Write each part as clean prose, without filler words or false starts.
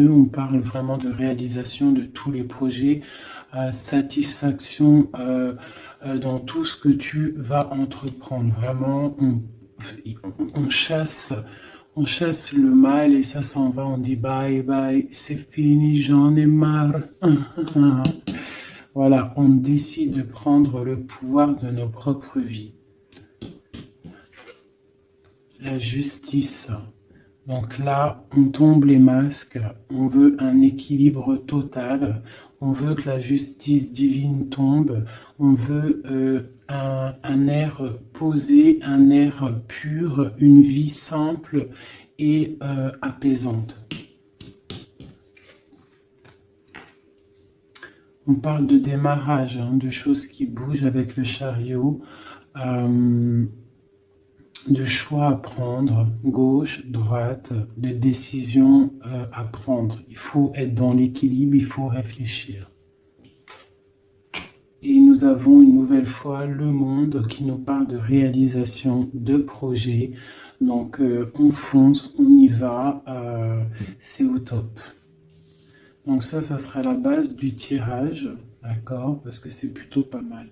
On parle vraiment de réalisation de tous les projets, satisfaction dans tout ce que tu vas entreprendre. Vraiment, on chasse le mal et ça s'en va. On dit bye bye, c'est fini, j'en ai marre. Voilà, on décide de prendre le pouvoir de nos propres vies. La justice. Donc là, on tombe les masques, on veut un équilibre total, on veut que la justice divine tombe, on veut un air posé, un air pur, une vie simple et apaisante. On parle de démarrage, de choses qui bougent avec le chariot. De choix à prendre, gauche, droite, de décisions à prendre. Il faut être dans l'équilibre, il faut réfléchir. Et nous avons une nouvelle fois le monde qui nous parle de réalisation de projets. Donc on fonce, on y va, c'est au top. Donc ça sera la base du tirage, d'accord, parce que c'est plutôt pas mal.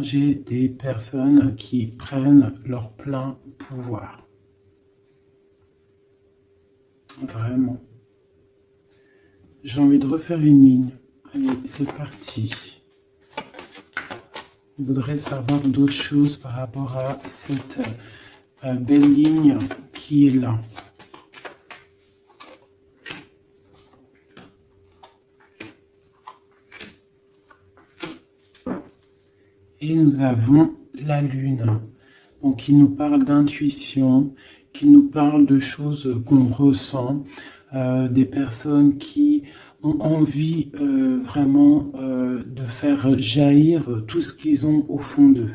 J'ai des personnes qui prennent leur plein pouvoir. Vraiment. J'ai envie de refaire une ligne. Allez, c'est parti. Je voudrais savoir d'autres choses par rapport à cette belle ligne qui est là. Et nous avons la lune, donc qui nous parle d'intuition, qui nous parle de choses qu'on ressent, des personnes qui ont envie vraiment de faire jaillir tout ce qu'ils ont au fond d'eux.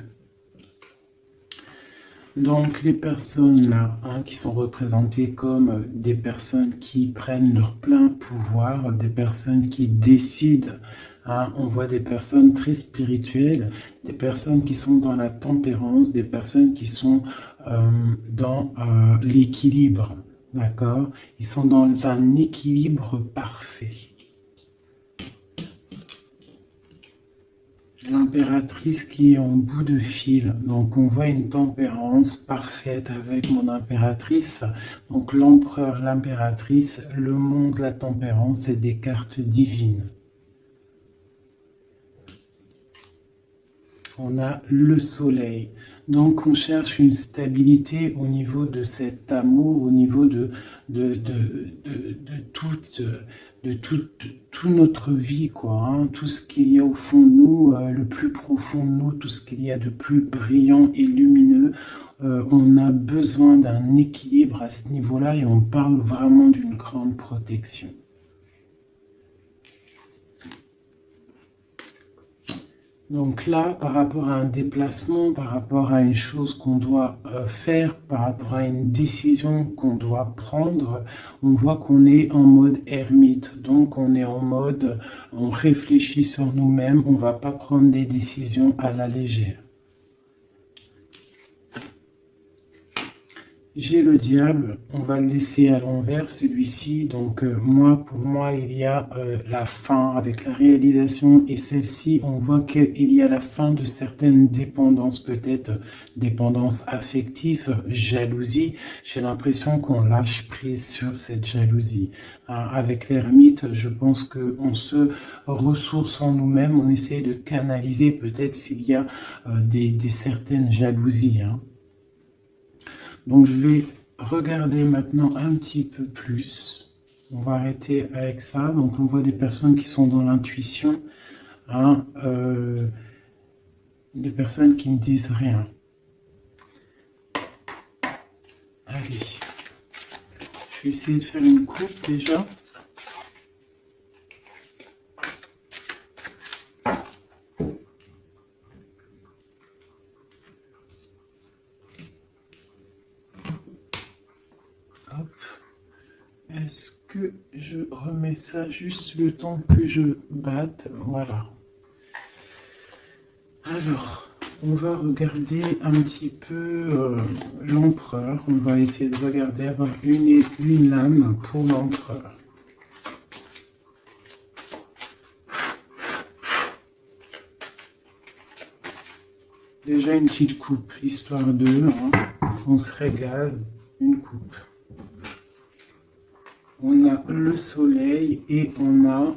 Donc les personnes là, qui sont représentées comme des personnes qui prennent leur plein pouvoir, des personnes qui décident. On voit des personnes très spirituelles, des personnes qui sont dans la tempérance, des personnes qui sont dans l'équilibre, d'accord? Ils sont dans un équilibre parfait. L'impératrice qui est en bout de fil, donc on voit une tempérance parfaite avec mon impératrice, donc l'empereur, l'impératrice, le monde, la tempérance, c'est des cartes divines. On a le soleil. Donc on cherche une stabilité au niveau de cet amour, au niveau de toute notre vie, quoi. Tout ce qu'il y a au fond de nous, le plus profond de nous, tout ce qu'il y a de plus brillant et lumineux. On a besoin d'un équilibre à ce niveau-là et on parle vraiment d'une grande protection. Donc là, par rapport à un déplacement, par rapport à une chose qu'on doit faire, par rapport à une décision qu'on doit prendre, on voit qu'on est en mode ermite. Donc on est en mode, on réfléchit sur nous-mêmes, on ne va pas prendre des décisions à la légère. J'ai le diable, on va le laisser à l'envers celui-ci, donc pour moi il y a la fin avec la réalisation et celle-ci on voit qu'il y a la fin de certaines dépendances, peut-être dépendance affective, jalousie, j'ai l'impression qu'on lâche prise sur cette jalousie. Avec l'ermite, je pense qu'on se ressource en nous-mêmes, on essaie de canaliser peut-être s'il y a des certaines jalousies. Donc je vais regarder maintenant un petit peu plus. On va arrêter avec ça. Donc on voit des personnes qui sont dans l'intuition, des personnes qui ne disent rien. Allez, je vais essayer de faire une coupe déjà. Est-ce que je remets ça juste le temps que je batte? Voilà. Alors, On va regarder un petit peu l'empereur. On va essayer de regarder, avoir une lame pour l'empereur. Déjà une petite coupe, histoire de, on se régale, une coupe. On a le soleil et on a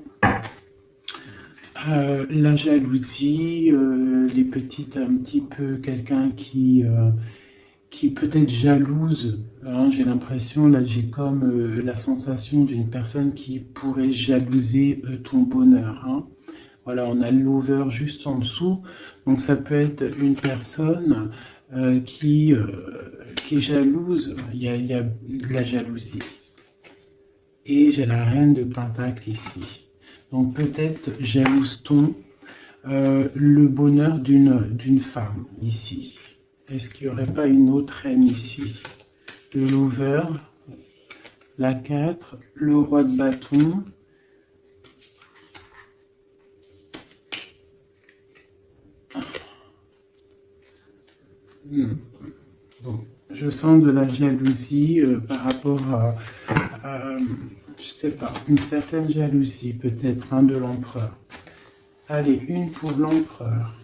la jalousie, les petites, un petit peu, quelqu'un qui peut être jalouse. Hein, j'ai l'impression, là j'ai comme la sensation d'une personne qui pourrait jalouser ton bonheur. Hein. Voilà, on a l'over juste en dessous. Donc ça peut être une personne qui est jalouse. Il y a de la jalousie. Et j'ai la reine de Pentacle ici. Donc peut-être jalouse-t-on le bonheur d'une femme ici. Est-ce qu'il n'y aurait pas une autre reine ici? Le l'over, la 4, le roi de bâton. Bon, je sens de la jalousie par rapport à, je sais pas, une certaine jalousie peut-être hein, de l'empereur. Allez, une pour l'empereur.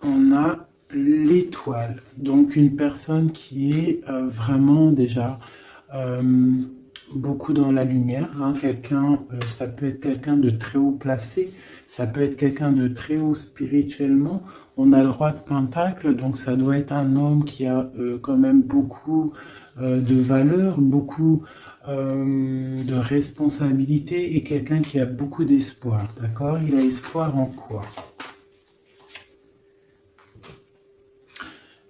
On a l'étoile, donc une personne qui est vraiment déjà beaucoup dans la lumière, hein, quelqu'un, ça peut être quelqu'un de très haut placé, ça peut être quelqu'un de très haut spirituellement. On a le roi de Pentacle, donc ça doit être un homme qui a quand même beaucoup de valeur, beaucoup de responsabilité et quelqu'un qui a beaucoup d'espoir, d'accord? Il a espoir en quoi?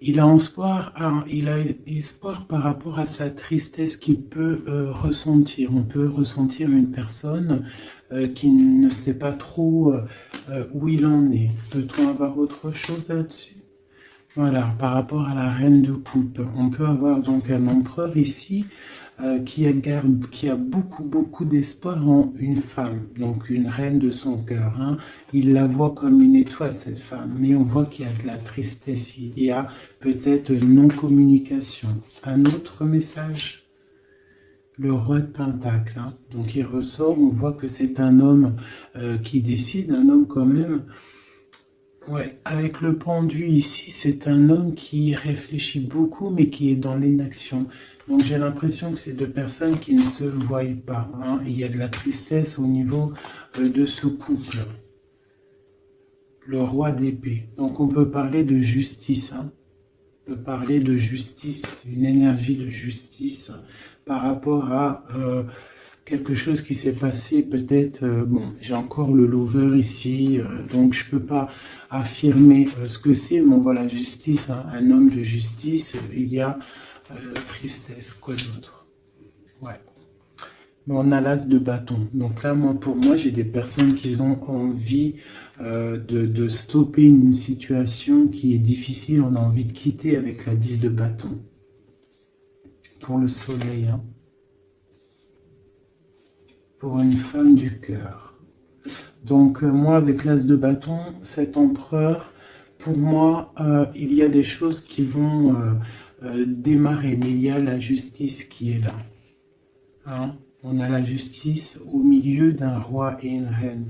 Il a espoir par rapport à sa tristesse qu'il peut ressentir. On peut ressentir une personne qui ne sait pas trop où il en est. Peut-on avoir autre chose là-dessus? Voilà, par rapport à la reine de coupe. On peut avoir donc un empereur ici qui a beaucoup d'espoir en une femme, donc une reine de son cœur. Hein. Il la voit comme une étoile, cette femme, mais on voit qu'il y a de la tristesse, il y a peut-être non-communication. Un autre message, le roi de Pentacle. Hein. Donc il ressort, on voit que c'est un homme qui décide, un homme quand même. Ouais, avec le pendu ici, c'est un homme qui réfléchit beaucoup, mais qui est dans l'inaction. Donc j'ai l'impression que c'est deux personnes qui ne se voient pas. Hein. Il y a de la tristesse au niveau de ce couple. Le roi d'épée. Donc on peut parler de justice. Hein. On peut parler de justice, une énergie de justice par rapport à quelque chose qui s'est passé peut-être. Bon, j'ai encore le lover ici, donc je peux pas affirmer ce que c'est. Bon voilà, justice, hein, un homme de justice. Il y a tristesse, quoi d'autre? Ouais. Mais on a l'as de bâton. Donc là, pour moi, j'ai des personnes qui ont envie de stopper une situation qui est difficile. On a envie de quitter avec la 10 de bâton. Pour le soleil. Hein. Pour une femme du cœur. Donc moi, avec l'as de bâton, cet empereur, pour moi, il y a des choses qui vont démarrer, mais il y a la justice qui est là. Hein? On a la justice au milieu d'un roi et une reine.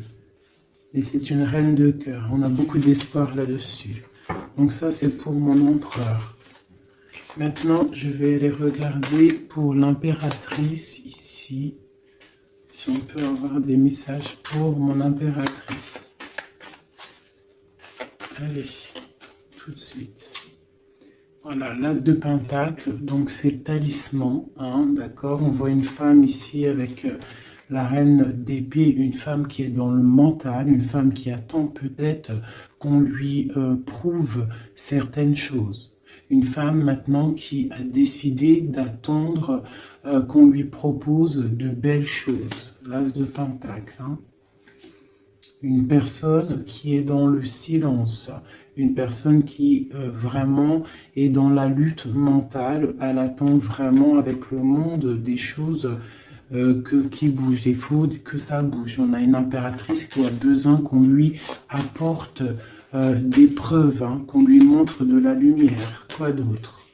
Et c'est une reine de cœur. On a beaucoup d'espoir là-dessus. Donc ça, c'est pour mon empereur. Maintenant, je vais aller regarder pour l'impératrice ici. Si on peut avoir des messages pour mon impératrice. Allez, tout de suite. Voilà, l'as de pentacle, donc c'est le talisman, hein, d'accord? On voit une femme ici avec la reine d'épée, une femme qui est dans le mental, une femme qui attend peut-être qu'on lui prouve certaines choses. Une femme maintenant qui a décidé d'attendre qu'on lui propose de belles choses. L'as de pentacle, hein. Une personne qui est dans le silence, une personne qui vraiment est dans la lutte mentale, elle attend vraiment avec le monde des choses qui bouge. Il faut que ça bouge. On a une impératrice qui a besoin qu'on lui apporte des preuves, hein, qu'on lui montre de la lumière. Quoi d'autre?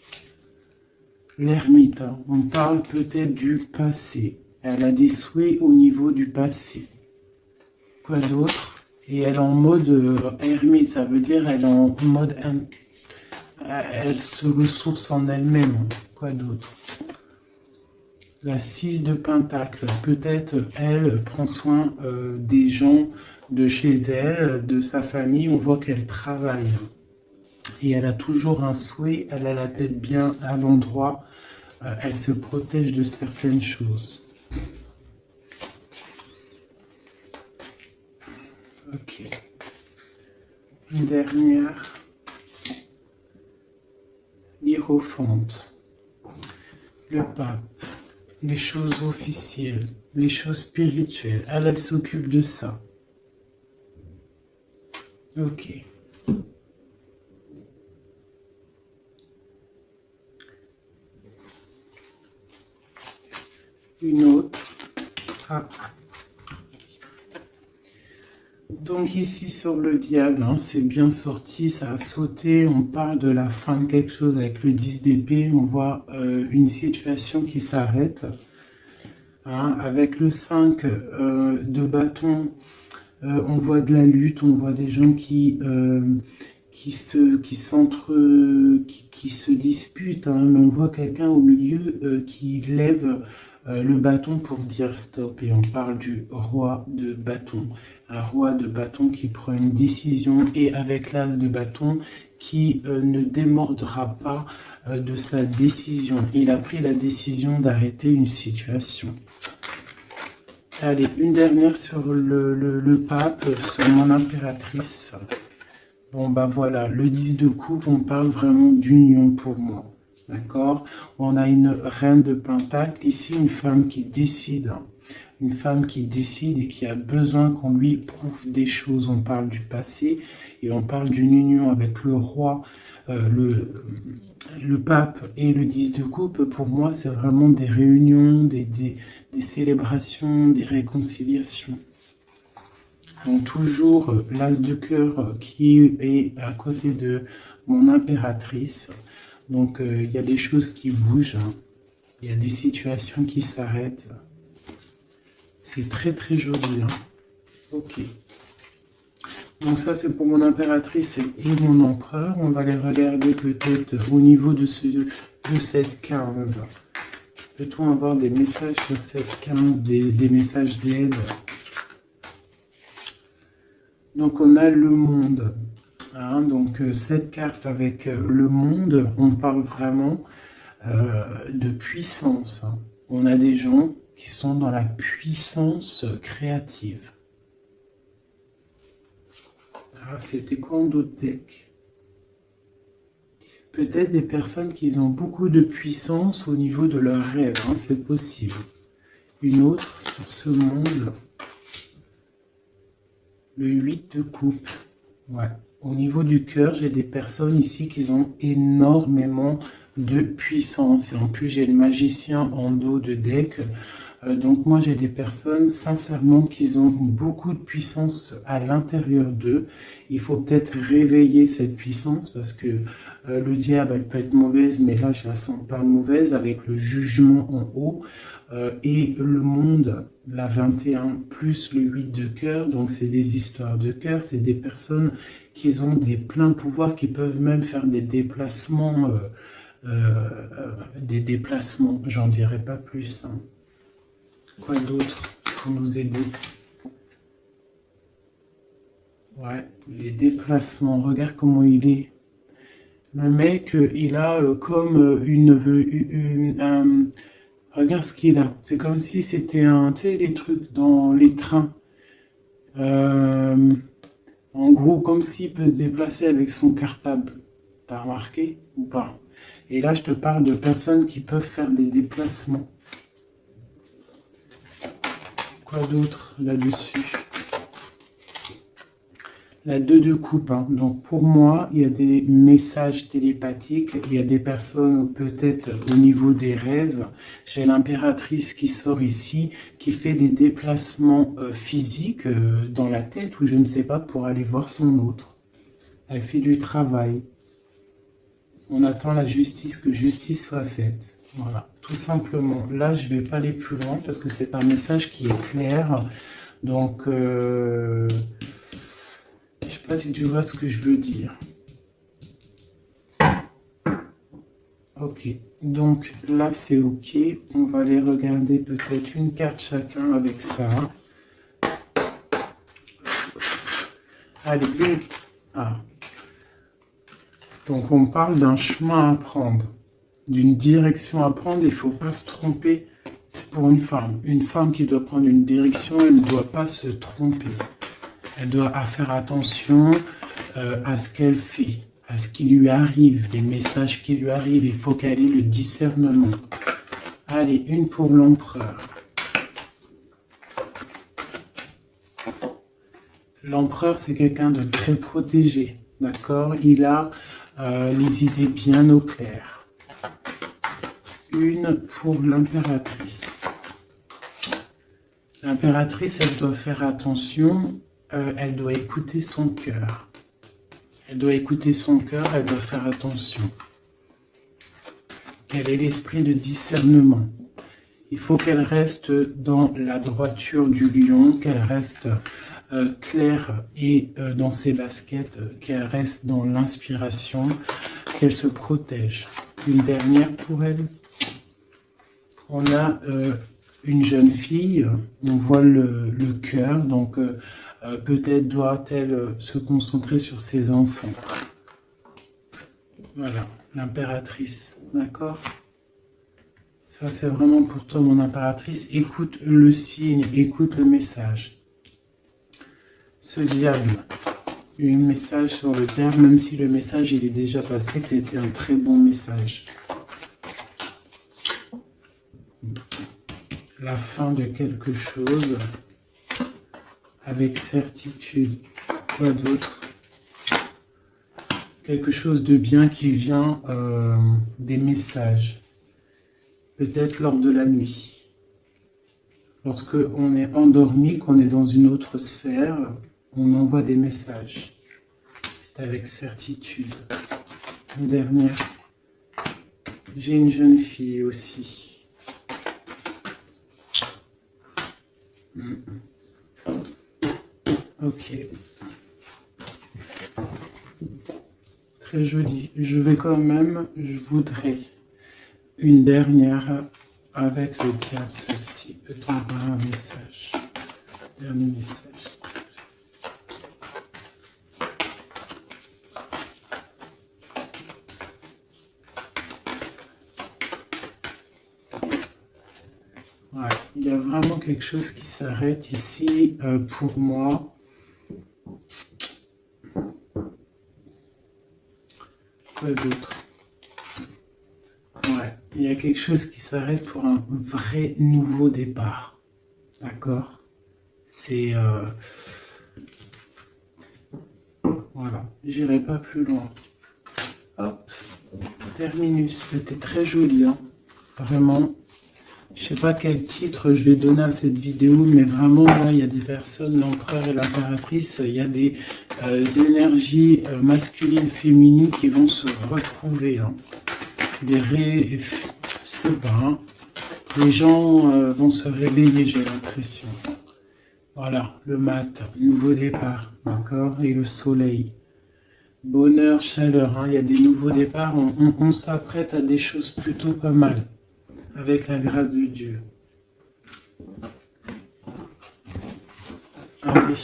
L'ermite, hein, on parle peut-être du passé. Elle a des souhaits au niveau du passé. Quoi d'autre? Et elle est en mode ermite, ça veut dire elle est en mode... Elle se ressource en elle-même. Quoi d'autre? La 6 de Pentacle. Peut-être elle prend soin des gens de chez elle, de sa famille. On voit qu'elle travaille. Et elle a toujours un souhait, elle a la tête bien à l'endroit. Elle se protège de certaines choses. Ok. Une dernière. L'Hiérophante. Le pape. Les choses officielles. Les choses spirituelles. Elle s'occupe de ça. Ok. Une autre. Ah. Donc ici sur le diable, hein, c'est bien sorti, ça a sauté, on parle de la fin de quelque chose avec le 10 d'épée, on voit une situation qui s'arrête. Hein, avec le 5 de bâton, on voit de la lutte, on voit des gens qui se disputent, hein, mais on voit quelqu'un au milieu qui lève le bâton pour dire stop, et on parle du roi de bâton. Un roi de bâton qui prend une décision, et avec l'as de bâton qui ne démordra pas de sa décision. Il a pris la décision d'arrêter une situation. Allez, une dernière sur le pape, sur mon impératrice. Bon, bah voilà, le 10 de coupe, on parle vraiment d'union pour moi. D'accord? On a une reine de pentacle, ici une femme qui décide. Une femme qui décide et qui a besoin qu'on lui prouve des choses. On parle du passé et on parle d'une union avec le roi, le pape et le 10 de coupe. Pour moi, c'est vraiment des réunions, des célébrations, des réconciliations. Donc toujours l'as de cœur qui est à côté de mon impératrice. Donc il y a des choses qui bougent, hein. Il y a des situations qui s'arrêtent. C'est très très joli. Hein. Ok. Donc ça c'est pour mon impératrice et mon empereur. On va les regarder peut-être au niveau de cette 15. Peut-on avoir des messages sur cette 15, des messages d'aide? Donc on a le monde. Hein, donc cette carte avec le monde, on parle vraiment de puissance. Hein. On a des gens qui sont dans la puissance créative. Ah, c'était quoi en d'autres decks? Peut-être des personnes qui ont beaucoup de puissance au niveau de leurs rêves, hein, c'est possible. Une autre sur ce monde, le 8 de coupe. Ouais. Au niveau du cœur, j'ai des personnes ici qui ont énormément de puissance. Et en plus, j'ai le magicien en dos de deck. Donc moi, j'ai des personnes, sincèrement, qui ont beaucoup de puissance à l'intérieur d'eux. Il faut peut-être réveiller cette puissance parce que le diable, elle peut être mauvaise, mais là, je la sens pas mauvaise avec le jugement en haut. Et le monde, la 21 plus le 8 de cœur, donc c'est des histoires de cœur, c'est des personnes qui ont des pleins pouvoirs, qui peuvent même faire des déplacements, j'en dirai pas plus. Hein. Quoi d'autre pour nous aider? Ouais, les déplacements, regarde comment il est. Le mec, il a comme regarde ce qu'il a. C'est comme si c'était tu sais, les trucs dans les trains. En gros, comme s'il peut se déplacer avec son cartable. T'as remarqué ou pas? Et là, je te parle de personnes qui peuvent faire des déplacements. Quoi d'autre là-dessus? La 2 de coupe, hein. Donc pour moi, il y a des messages télépathiques, il y a des personnes peut-être au niveau des rêves. J'ai l'impératrice qui sort ici, qui fait des déplacements physiques dans la tête ou je ne sais pas pour aller voir son autre. Elle fait du travail. On attend la justice, que justice soit faite. Voilà, tout simplement. Là, je ne vais pas aller plus loin parce que c'est un message qui est clair. Donc, je ne sais pas si tu vois ce que je veux dire. Ok, donc là, c'est ok. On va aller regarder peut-être une carte chacun avec ça. Allez, une. Ah. Donc, on parle d'un chemin à prendre, d'une direction à prendre. Il ne faut pas se tromper. C'est pour une femme. Une femme qui doit prendre une direction, elle ne doit pas se tromper. Elle doit faire attention à ce qu'elle fait, à ce qui lui arrive, les messages qui lui arrivent. Il faut qu'elle ait le discernement. Allez, une pour l'empereur. L'empereur, c'est quelqu'un de très protégé, d'accord? Il a les idées bien au clair. Une pour l'impératrice. L'impératrice, elle doit faire attention, elle doit écouter son cœur. Elle doit écouter son cœur, elle doit faire attention. Qu'elle ait l'esprit de discernement. Il faut qu'elle reste dans la droiture du lion, qu'elle reste claire et dans ses baskets, qu'elle reste dans l'inspiration, qu'elle se protège. Une dernière pour elle. On a une jeune fille, on voit le cœur, donc peut-être doit-elle se concentrer sur ses enfants. Voilà, l'impératrice, d'accord? Ça, c'est vraiment pour toi, mon impératrice. Écoute le signe, écoute le message. Ce diable, un message sur le diable, même si le message il est déjà passé, que c'était un très bon message. La fin de quelque chose, avec certitude. Quoi d'autre? Quelque chose de bien qui vient des messages. Peut-être lors de la nuit. Lorsque on est endormi, qu'on est dans une autre sphère, on envoie des messages. C'est avec certitude. Une dernière. J'ai une jeune fille aussi. Ok. Très joli. Je voudrais une dernière avec le diable, celle-ci. Peut-on avoir un message? Dernier message. Ouais, il y a vraiment quelque chose qui s'arrête ici pour moi. Quoi d'autre? Ouais, il y a quelque chose qui s'arrête pour un vrai nouveau départ. D'accord? C'est... Voilà, j'irai pas plus loin. Hop, terminus. C'était très joli, hein? Vraiment. Je sais pas quel titre je vais donner à cette vidéo, mais vraiment, là, il y a des personnes, l'empereur et l'impératrice, il y a des énergies masculines, féminines qui vont se retrouver. Hein. Je sais pas, hein. Les gens vont se réveiller, j'ai l'impression. Voilà, le mat, nouveau départ, d'accord? Et le soleil. Bonheur, chaleur, hein. Il y a des nouveaux départs, on s'apprête à des choses plutôt pas mal. Avec la grâce de Dieu. Allez.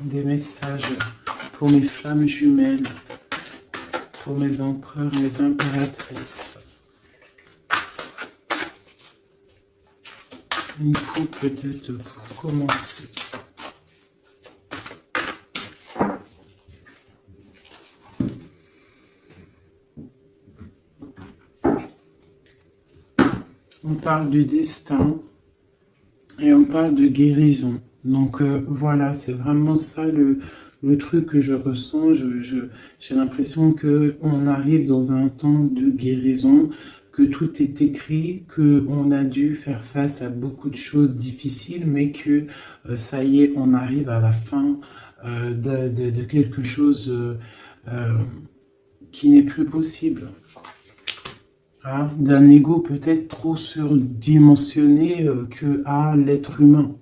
Des messages pour mes flammes jumelles, pour mes empereurs et mes impératrices. Une coupe peut-être pour commencer. On parle du destin et on parle de guérison. Donc voilà, c'est vraiment ça le truc que je ressens. J'ai l'impression que on arrive dans un temps de guérison, que tout est écrit, que on a dû faire face à beaucoup de choses difficiles, mais que ça y est, on arrive à la fin de quelque chose euh, qui n'est plus possible. Hein, d'un ego peut-être trop surdimensionné que à l'être humain.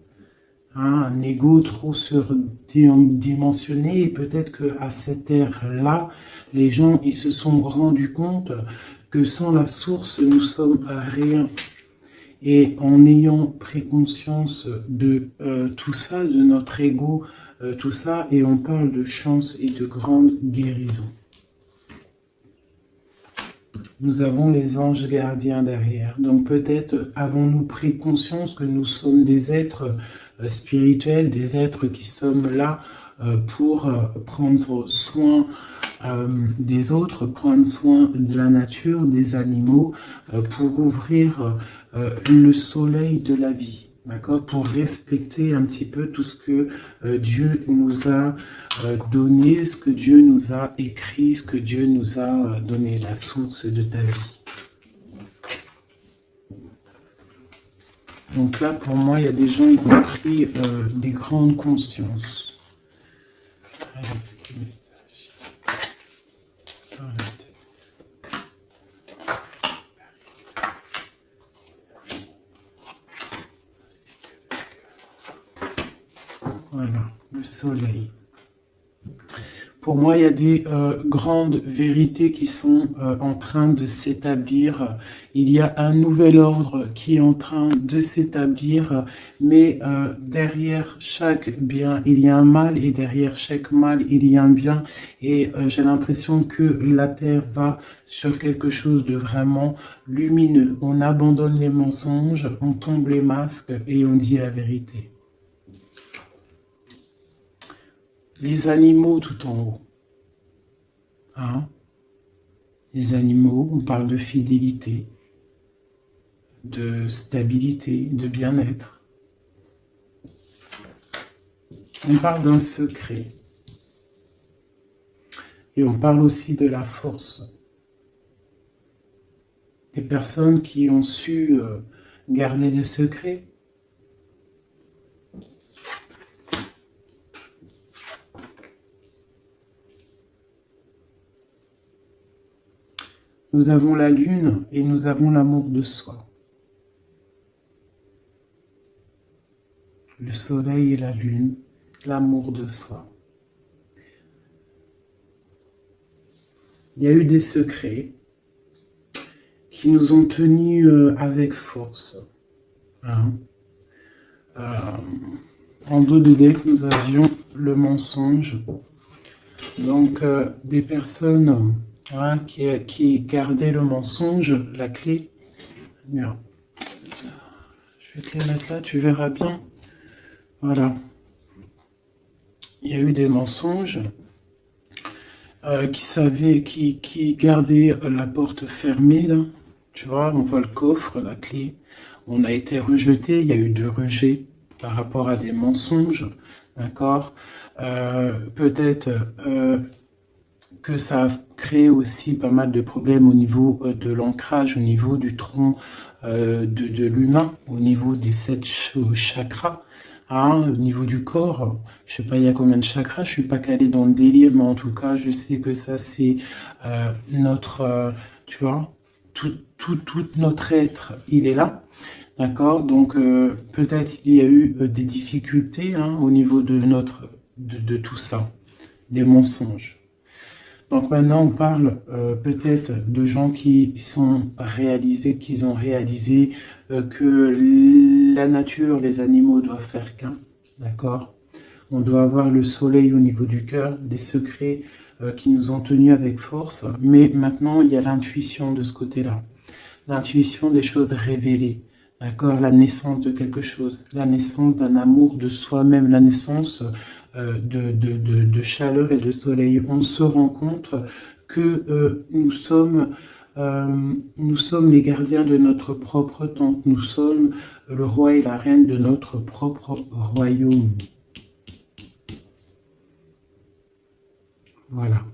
Hein, un ego trop surdimensionné, et peut-être qu'à cette ère-là, les gens ils se sont rendus compte que sans la source, nous sommes rien. Et en ayant pris conscience de tout ça, de notre ego, tout ça, et on parle de chance et de grande guérison. Nous avons les anges gardiens derrière. Donc peut-être avons-nous pris conscience que nous sommes des êtres spirituels, des êtres qui sommes là pour prendre soin des autres, prendre soin de la nature, des animaux, pour ouvrir le soleil de la vie. D'accord, pour respecter un petit peu tout ce que Dieu nous a donné, ce que Dieu nous a écrit, ce que Dieu nous a donné, la source de ta vie. Donc là, pour moi, il y a des gens, ils ont pris des grandes consciences. Allez, petit message. Dans la tête. Voilà, le soleil. Pour moi, il y a des grandes vérités qui sont en train de s'établir. Il y a un nouvel ordre qui est en train de s'établir, mais derrière chaque bien, il y a un mal, et derrière chaque mal, il y a un bien. Et j'ai l'impression que la Terre va sur quelque chose de vraiment lumineux. On abandonne les mensonges, on tombe les masques et on dit la vérité. Les animaux tout en haut. Hein? Les animaux, on parle de fidélité, de stabilité, de bien-être. On parle d'un secret. Et on parle aussi de la force. Des personnes qui ont su garder des secrets. Nous avons la lune et nous avons l'amour de soi. Le soleil et la lune, l'amour de soi. Il y a eu des secrets qui nous ont tenus avec force. Hein? En dos de deck, nous avions le mensonge. Donc, des personnes qui gardaient le mensonge, la clé. Bien. Je vais te les mettre là, tu verras bien. Voilà. Il y a eu des mensonges qui gardaient la porte fermée, là. Tu vois, on voit le coffre, la clé. On a été rejeté, il y a eu de rejet par rapport à des mensonges, d'accord. Peut-être que ça a créé aussi pas mal de problèmes au niveau de l'ancrage, au niveau du tronc de l'humain, au niveau des 7 chakras, hein, au niveau du corps. Je sais pas il y a combien de chakras, je suis pas calé dans le délire, mais en tout cas, je sais que ça c'est notre, tu vois, tout notre être, il est là. D'accord, donc peut-être il y a eu des difficultés au niveau de tout ça, des mensonges. Donc maintenant on parle peut-être de gens qui ont réalisé que la nature, les animaux doivent faire qu'un, d'accord. On doit avoir le soleil au niveau du cœur, des secrets qui nous ont tenus avec force, mais maintenant il y a l'intuition de ce côté-là, l'intuition des choses révélées. D'accord, la naissance de quelque chose, la naissance d'un amour de soi-même, la naissance de chaleur et de soleil. On se rend compte que nous sommes Nous sommes les gardiens de notre propre temple. Nous sommes le roi et la reine de notre propre royaume. Voilà.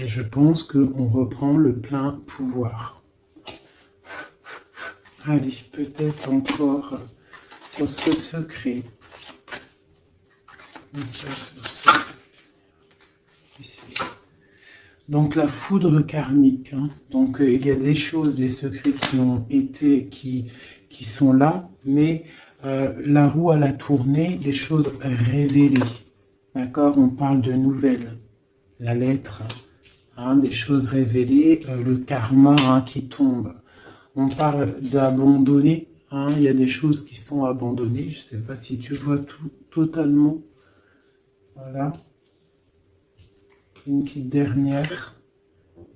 Et je pense qu'on reprend le plein pouvoir. Allez, peut-être encore sur ce secret. Ici. Donc la foudre karmique. Hein. Donc il y a des choses, des secrets qui ont été, qui sont là, mais la roue à la tournée, des choses révélées. D'accord? On parle de nouvelles. La lettre. Hein, des choses révélées, le karma hein, qui tombe. On parle d'abandonner, hein, il y a des choses qui sont abandonnées, je ne sais pas si tu vois tout totalement. Voilà. Une petite dernière.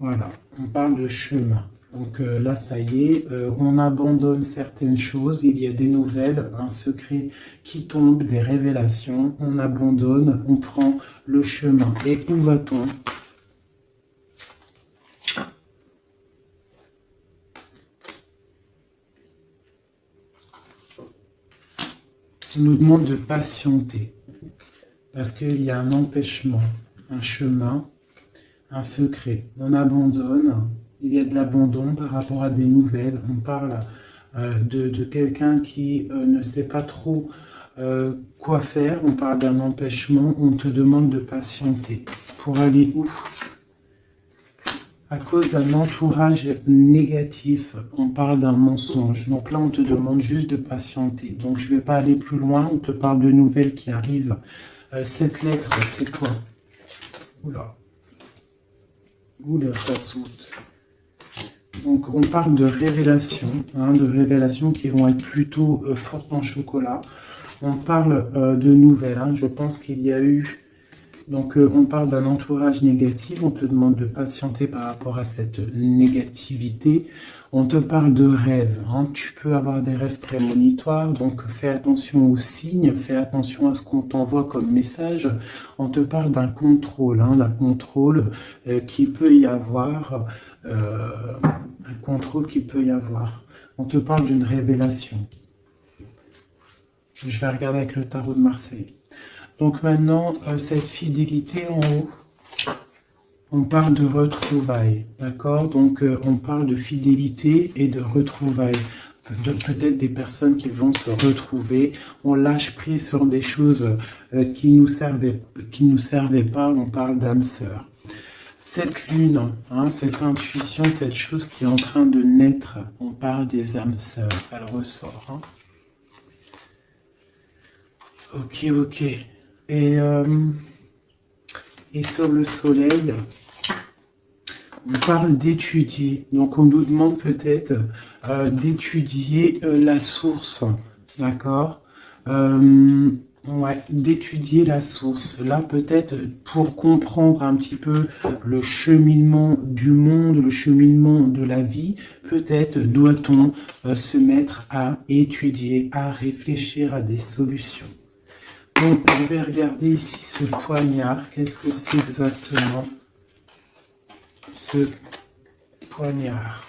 Voilà, on parle de chemin. Donc là, ça y est, on abandonne certaines choses, il y a des nouvelles, un secret qui tombe, des révélations, on abandonne, on prend le chemin. Et où va-t-on ? On nous demande de patienter, parce qu'il y a un empêchement, un chemin, un secret. On abandonne, il y a de l'abandon par rapport à des nouvelles. On parle de quelqu'un qui ne sait pas trop quoi faire. On parle d'un empêchement, on te demande de patienter. Pour aller où ? À cause d'un entourage négatif, on parle d'un mensonge. Donc là, on te demande juste de patienter. Donc je ne vais pas aller plus loin, on te parle de nouvelles qui arrivent. Cette lettre, c'est quoi ? Oula. Oula, ça saute. Donc on parle de révélations, hein, de révélations qui vont être plutôt fortes en chocolat. On parle de nouvelles, hein. Je pense qu'il y a eu... Donc, on parle d'un entourage négatif, on te demande de patienter par rapport à cette négativité. On te parle de rêves, hein. Tu peux avoir des rêves prémonitoires, donc fais attention aux signes, fais attention à ce qu'on t'envoie comme message. On te parle d'un contrôle, hein, qui peut y avoir, un contrôle qui peut y avoir. On te parle d'une révélation. Je vais regarder avec le tarot de Marseille. Donc maintenant, cette fidélité en haut, on parle de retrouvailles, d'accord? Donc on parle de fidélité et de retrouvailles. Peut-être des personnes qui vont se retrouver. On lâche prise sur des choses qui nous servaient pas. On parle d'âme sœur. Cette lune, hein, cette intuition, cette chose qui est en train de naître, on parle des âmes sœurs. Elle ressort. Hein. Ok. Et sur le soleil, on parle d'étudier. Donc, on nous demande peut-être d'étudier la source. D'accord ouais, d'étudier la source. Là, peut-être pour comprendre un petit peu le cheminement du monde, le cheminement de la vie, peut-être doit-on se mettre à étudier, à réfléchir à des solutions. Donc, je vais regarder ici ce poignard. Qu'est-ce que c'est exactement ce poignard?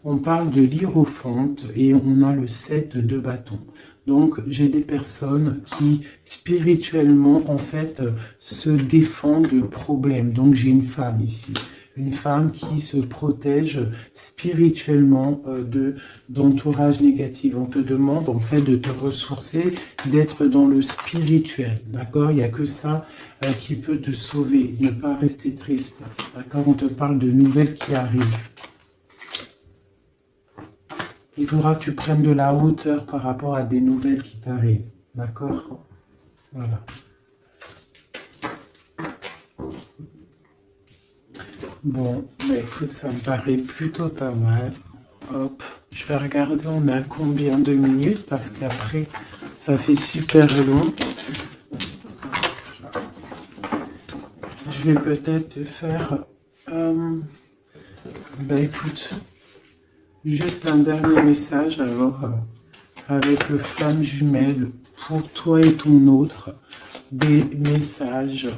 On parle de l'hiérophante et on a le 7 de bâton. Donc, j'ai des personnes qui, spirituellement, en fait, se défendent de problèmes. Donc, j'ai une femme ici. Une femme qui se protège spirituellement d'entourage négatif. On te demande en fait de te ressourcer, d'être dans le spirituel. D'accord? Il n'y a que ça qui peut te sauver. Ne pas rester triste. D'accord? On te parle de nouvelles qui arrivent. Il faudra que tu prennes de la hauteur par rapport à des nouvelles qui t'arrivent. D'accord? Voilà. Bon, bah écoute, ça me paraît plutôt pas mal. Hop, je vais regarder on a combien de minutes parce qu'après, ça fait super long. Je vais peut-être te faire... bah écoute, juste un dernier message alors, avec le flamme jumelle pour toi et ton autre, des messages...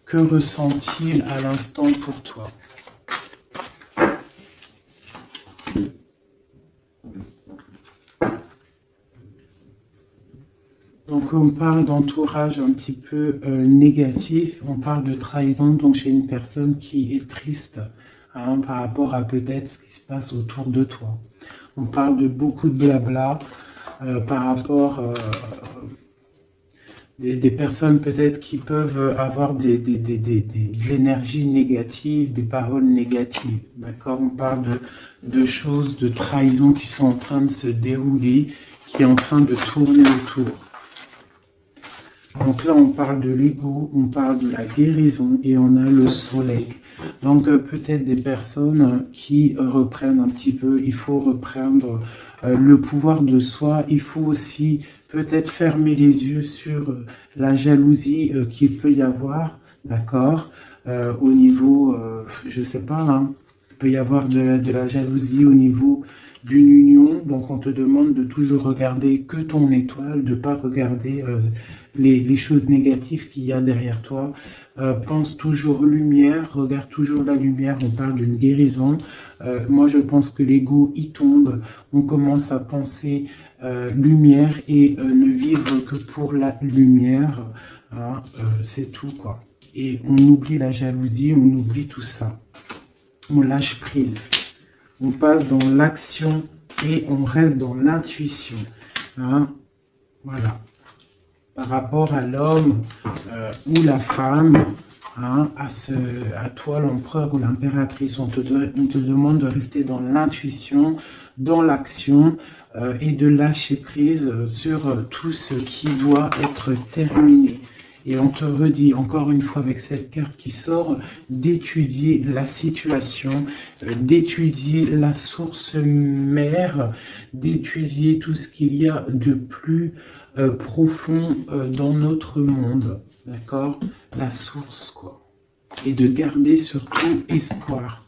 Que ressent-il à l'instant pour toi? Donc on parle d'entourage un petit peu négatif, on parle de trahison, donc chez une personne qui est triste hein, par rapport à peut-être ce qui se passe autour de toi. On parle de beaucoup de blabla par rapport des personnes peut-être qui peuvent avoir de l'énergie négative, des paroles négatives. D'accord? On parle de choses, de trahison qui sont en train de se dérouler, qui est en train de tourner autour. Donc là, on parle de l'ego, on parle de la guérison et on a le soleil. Donc peut-être des personnes qui reprennent un petit peu, il faut reprendre le pouvoir de soi. Il faut aussi peut-être fermer les yeux sur la jalousie qu'il peut y avoir, d'accord, au niveau, je sais pas, hein, il peut y avoir de la jalousie au niveau d'une union, donc on te demande de toujours regarder que ton étoile, de ne pas regarder les choses négatives qu'il y a derrière toi. Pense toujours lumière, regarde toujours la lumière, on parle d'une guérison. Moi je pense que l'ego y tombe, on commence à penser lumière et ne vivre que pour la lumière, hein, c'est tout quoi. Et on oublie la jalousie, on oublie tout ça. On lâche prise. On passe dans l'action et on reste dans l'intuition. Hein? Voilà. Par rapport à l'homme ou la femme, hein, à toi l'empereur ou l'impératrice, on te demande de rester dans l'intuition, dans l'action et de lâcher prise sur tout ce qui doit être terminé. Et on te redit encore une fois avec cette carte qui sort, d'étudier la situation, d'étudier la source mère, d'étudier tout ce qu'il y a de plus profond dans notre monde, d'accord? La source, quoi. Et de garder surtout espoir.